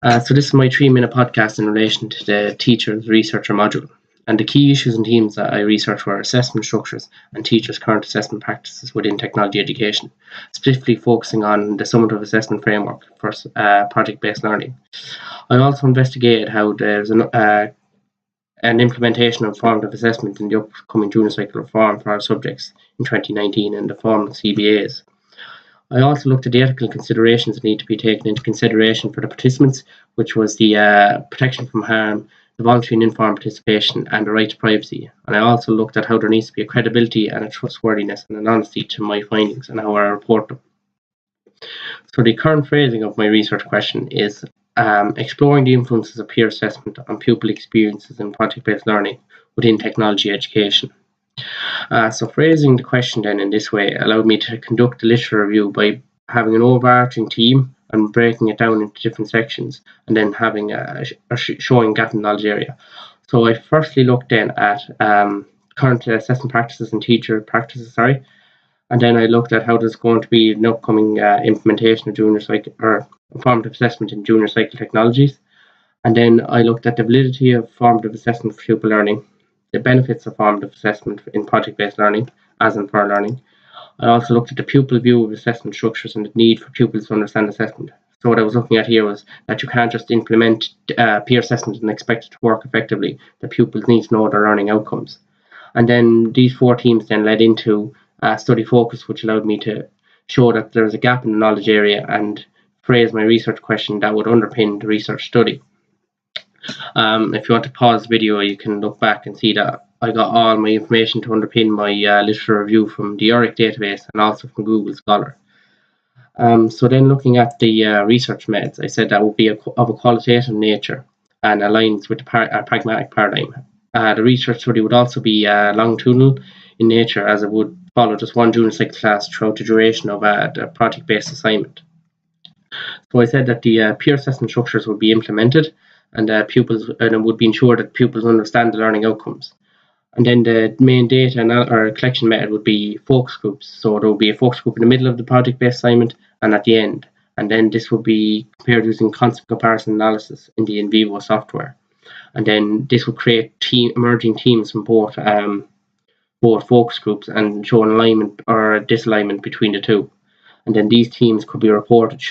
So this is my 3-minute podcast in relation to the teacher's researcher module. And the key issues and themes that I researched were assessment structures and teachers' current assessment practices within technology education, specifically focusing on the summative assessment framework for project-based learning. I also investigated how there's an implementation of formative assessment in the upcoming junior cycle reform for our subjects in 2019 in the form of CBAs. I also looked at the ethical considerations that need to be taken into consideration for the participants, which was the protection from harm, the voluntary and informed participation, and the right to privacy. And I also looked at how there needs to be a credibility and a trustworthiness and an honesty to my findings and how I report them. So the current phrasing of my research question is exploring the influences of peer assessment on pupil experiences in project-based learning within technology education. So phrasing the question then in this way allowed me to conduct a literature review by having an overarching theme and breaking it down into different sections, and then having showing gap in knowledge area. So I firstly looked then at current assessment practices and teacher practices, and then I looked at how there's going to be an upcoming implementation of junior cycle or formative assessment in junior cycle technologies, and then I looked at the validity of formative assessment for pupil learning, the benefits of formative assessment in project-based learning, as in for learning. I also looked at the pupil view of assessment structures and the need for pupils to understand assessment. So what I was looking at here was that you can't just implement peer assessment and expect it to work effectively. The pupils need to know their learning outcomes. And then these 4 themes then led into study focus, which allowed me to show that there was a gap in the knowledge area and phrase my research question that would underpin the research study. If you want to pause the video, you can look back and see that I got all my information to underpin my literature review from the ORIC database and also from Google Scholar. So then looking at the research methods, I said that would be of a qualitative nature and aligns with the pragmatic paradigm. The research study would also be longitudinal in nature, as it would follow just one junior cycle class throughout the duration of the project-based assignment. So I said that the peer assessment structures would be implemented, and pupils, and it would be ensured that pupils understand the learning outcomes. And then the main data or collection method would be focus groups. So there would be a focus group in the middle of the project-based assignment and at the end. And then this would be compared using constant comparison analysis in the in vivo software. And then this would create emerging teams from both focus groups and show an alignment or a disalignment between the two. And then these teams could be reported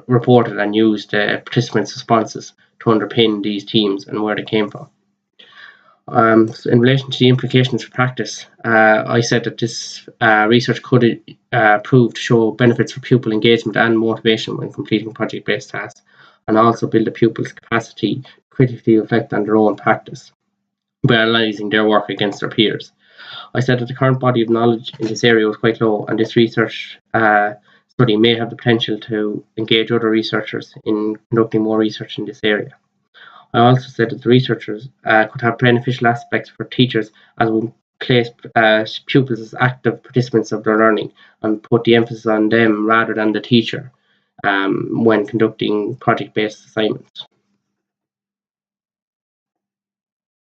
reported and used participants' responses to underpin these teams and where they came from. So in relation to the implications for practice, I said that this research could prove to show benefits for pupil engagement and motivation when completing project-based tasks, and also build a pupil's capacity to critically reflect on their own practice by analysing their work against their peers. I said that the current body of knowledge in this area was quite low, and this research study may have the potential to engage other researchers in conducting more research in this area. I also said that the researchers could have beneficial aspects for teachers, as would place pupils as active participants of their learning and put the emphasis on them rather than the teacher when conducting project-based assignments.